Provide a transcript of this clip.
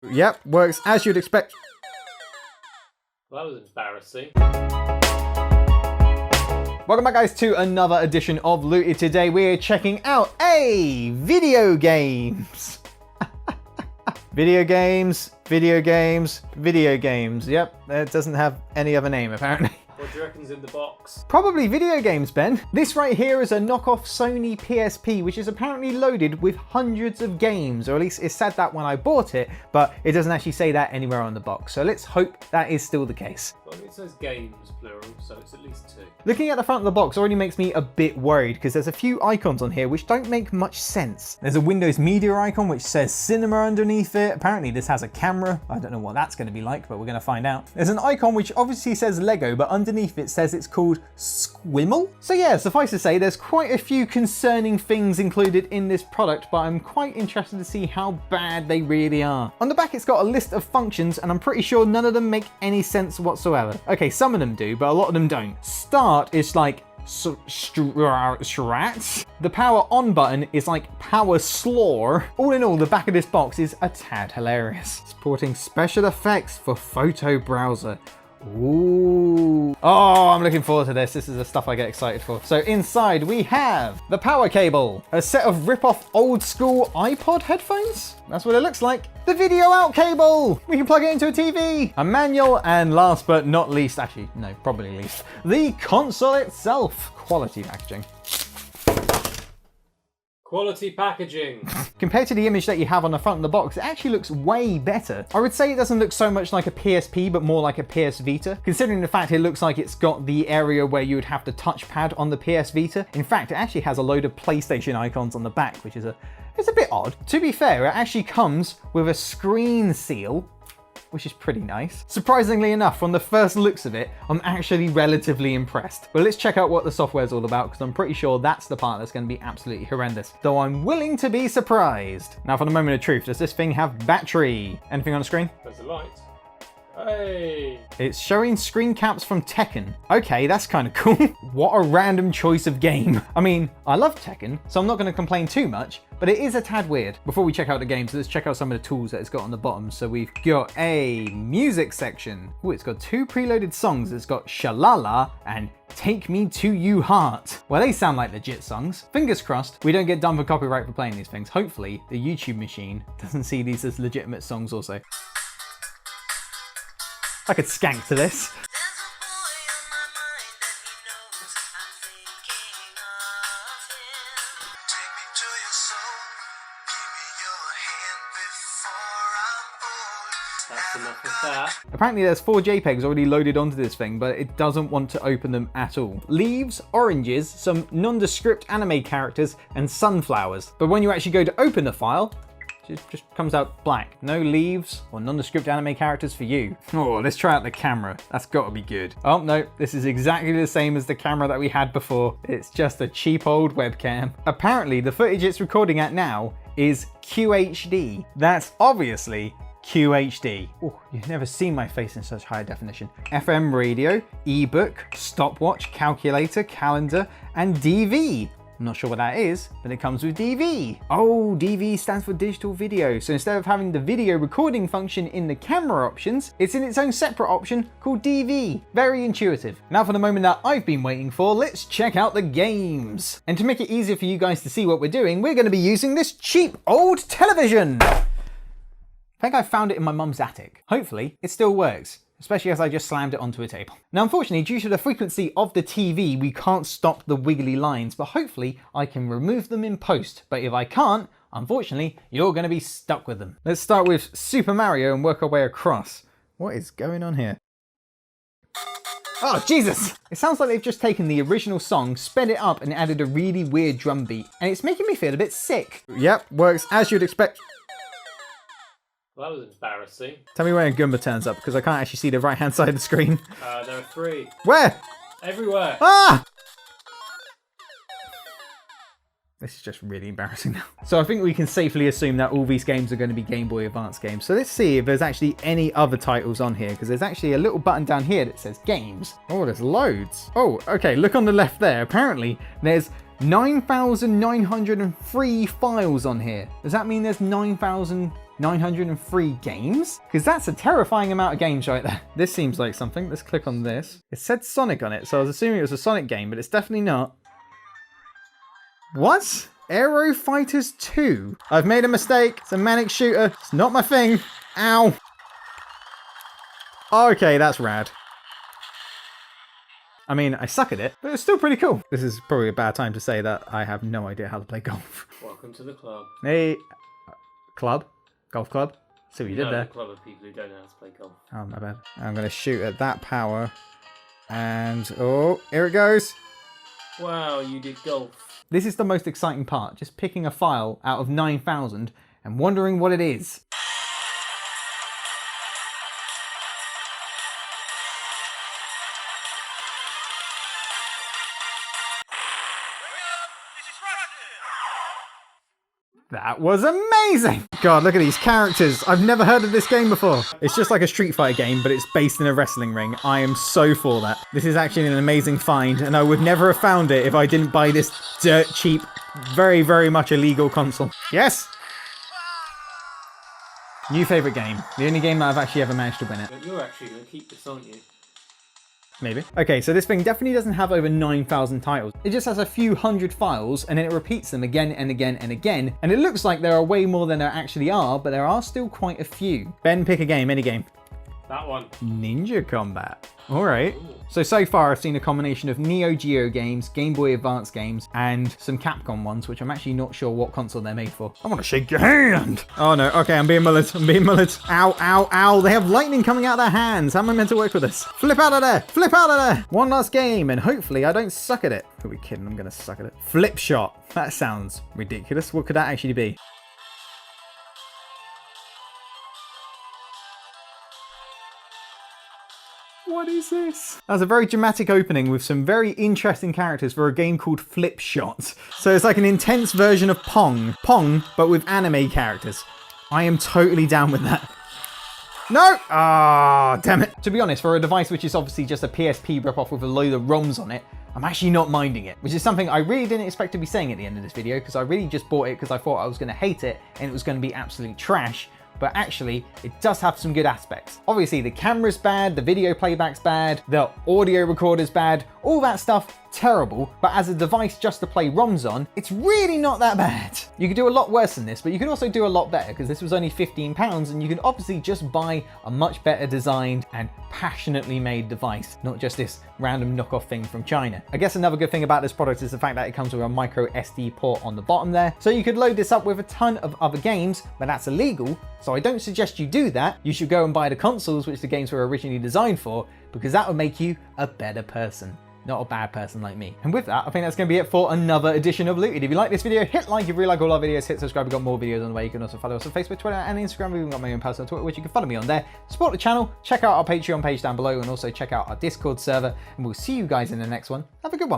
Yep, works as you'd expect. Well, that was embarrassing. Welcome back, guys, to another edition of Looted. Today we're checking out video games. Video games. Yep, it doesn't have any other name apparently. What do you reckon's in the box? Probably video games, Ben. This right here is a knockoff Sony PSP, which is apparently loaded with hundreds of games, or at least it said that when I bought it, but it doesn't actually say that anywhere on the box. So let's hope that is still the case. Well, it says games, plural, so it's at least 2. Looking at the front of the box already makes me a bit worried because there's a few icons on here which don't make much sense. There's a Windows Media icon which says cinema underneath it. Apparently this has a camera. I don't know what that's going to be like, but we're going to find out. There's an icon which obviously says Lego, but underneath it says it's called Squimble. So yeah, suffice to say, there's quite a few concerning things included in this product, but I'm quite interested to see how bad they really are. On the back, it's got a list of functions, and I'm pretty sure none of them make any sense whatsoever. Okay, some of them do, but a lot of them don't. Start is like strats. The power on button is like power slore. All in all, the back of this box is a tad hilarious. Supporting special effects for photo browser. Ooh. Oh, I'm looking forward to this. This is the stuff I get excited for. So inside we have the power cable, a set of rip-off old school iPod headphones. That's what it looks like. The video out cable. We can plug it into a TV. A manual, and last but not least, actually, no, probably least, the console itself. Quality packaging. Quality packaging. Compared to the image that you have on the front of the box, it actually looks way better. I would say it doesn't look so much like a PSP, but more like a PS Vita, considering the fact it looks like it's got the area where you would have the touchpad on the PS Vita. In fact, it actually has a load of PlayStation icons on the back, which is it's a bit odd. To be fair, it actually comes with a screen seal, which is pretty nice. Surprisingly enough, from the first looks of it, I'm actually relatively impressed. But let's check out what the software is all about, because I'm pretty sure that's the part that's going to be absolutely horrendous, though I'm willing to be surprised. Now for the moment of truth, does this thing have battery? Anything on the screen? There's a light. Hey! It's showing screen caps from Tekken. Okay, that's kind of cool. What a random choice of game. I mean, I love Tekken, so I'm not going to complain too much, but it is a tad weird. Before we check out the games, let's check out some of the tools that it's got on the bottom. So we've got a music section. Oh, it's got 2 preloaded songs. It's got Shalala and Take Me To You Heart. Well, they sound like legit songs. Fingers crossed we don't get done for copyright for playing these things. Hopefully the YouTube machine doesn't see these as legitimate songs also. I could skank to this. That's enough of that. Apparently there's 4 JPEGs already loaded onto this thing, but it doesn't want to open them at all. Leaves, oranges, some nondescript anime characters, and sunflowers. But when you actually go to open the file, it just comes out black. No leaves or nondescript anime characters for you. Oh, let's try out the camera. That's gotta be good. Oh no, this is exactly the same as the camera that we had before. It's just a cheap old webcam. Apparently the footage it's recording at now is QHD. That's obviously QHD. Oh, you've never seen my face in such high definition. FM radio, ebook, stopwatch, calculator, calendar, and DV. I'm not sure what that is, but it comes with DV. Oh, DV stands for digital video. So instead of having the video recording function in the camera options, it's in its own separate option called DV. Very intuitive. Now for the moment that I've been waiting for, let's check out the games. And to make it easier for you guys to see what we're doing, we're going to be using this cheap old television. I think I found it in my mum's attic. Hopefully it still works, especially as I just slammed it onto a table. Now, unfortunately, due to the frequency of the TV, we can't stop the wiggly lines, but hopefully I can remove them in post. But if I can't, unfortunately, you're going to be stuck with them. Let's start with Super Mario and work our way across. What is going on here? Oh, Jesus! It sounds like they've just taken the original song, sped it up, and added a really weird drum beat. And it's making me feel a bit sick. Yep, works as you'd expect. Well, that was embarrassing. Tell me when a Goomba turns up, because I can't actually see the right-hand side of the screen. There are 3. Where? Everywhere. Ah! This is just really embarrassing now. So I think we can safely assume that all these games are going to be Game Boy Advance games. So let's see if there's actually any other titles on here, because there's actually a little button down here that says Games. Oh, there's loads. Oh, okay, look on the left there. Apparently, there's 9,903 files on here. Does that mean there's 9,000 903 games? Because that's a terrifying amount of games right there. This seems like something. Let's click on this. It said Sonic on it, so I was assuming it was a Sonic game, but it's definitely not. What? Aero Fighters 2. I've made a mistake. It's a manic shooter. It's not my thing. Ow. Okay, that's rad. I mean, I suck at it, but it's still pretty cool. This is probably a bad time to say that I have no idea how to play golf. Welcome to the club. Hey, club? Golf club? See what you did No, there. the club of people who don't know how to play golf. Oh, my bad. I'm going to shoot at that power. And, oh, here it goes. Wow, you did golf. This is the most exciting part, just picking a file out of 9,000 and wondering what it is. That was amazing! God, look at these characters. I've never heard of this game before. It's just like a Street Fighter game, but it's based in a wrestling ring. I am so for that. This is actually an amazing find, and I would never have found it if I didn't buy this dirt cheap, very, very much illegal console. Yes! New favourite game. The only game that I've actually ever managed to win it. But you're actually going to keep this, aren't you? Maybe. Okay, so this thing definitely doesn't have over 9,000 titles. It just has a few hundred files, and then it repeats them again and again and again. And it looks like there are way more than there actually are, but there are still quite a few. Ben, pick a game, any game. That one. Ninja Combat. All right. So far I've seen a combination of Neo Geo games, Game Boy Advance games, and some Capcom ones, which I'm actually not sure what console they're made for. I want to shake your hand. Oh no, okay, I'm being mullered. Ow, ow, ow. They have lightning coming out of their hands. How am I meant to work with this? Flip out of there. Flip out of there. One last game, and hopefully I don't suck at it. Who are we kidding? I'm going to suck at it. Flip shot. That sounds ridiculous. What could that actually be? What is this? That's a very dramatic opening with some very interesting characters for a game called Flip Shot. So it's like an intense version of Pong. Pong, but with anime characters. I am totally down with that. No! Ah, damn it. To be honest, for a device which is obviously just a PSP ripoff with a load of ROMs on it, I'm actually not minding it, which is something I really didn't expect to be saying at the end of this video, because I really just bought it because I thought I was going to hate it and it was going to be absolute trash. But actually, it does have some good aspects. Obviously, the camera's bad, the video playback's bad, the audio recorder's bad, all that stuff, terrible. But as a device just to play ROMs on, it's really not that bad. You could do a lot worse than this, but you could also do a lot better, because this was only £15, and you could obviously just buy a much better designed and passionately made device, not just this random knockoff thing from China. I guess another good thing about this product is the fact that it comes with a micro SD port on the bottom there, so you could load this up with a ton of other games, but that's illegal. So I don't suggest you do that. You should go and buy the consoles which the games were originally designed for, because that would make you a better person, not a bad person like me. And with that, I think that's going to be it for another edition of Looted. If you like this video, hit like. If you really like all our videos, hit subscribe. We've got more videos on the way. You can also follow us on Facebook, Twitter, and Instagram. We've got my own personal Twitter, which you can follow me on there. Support the channel, check out our Patreon page down below, and also check out our Discord server. And we'll see you guys in the next one. Have a good one.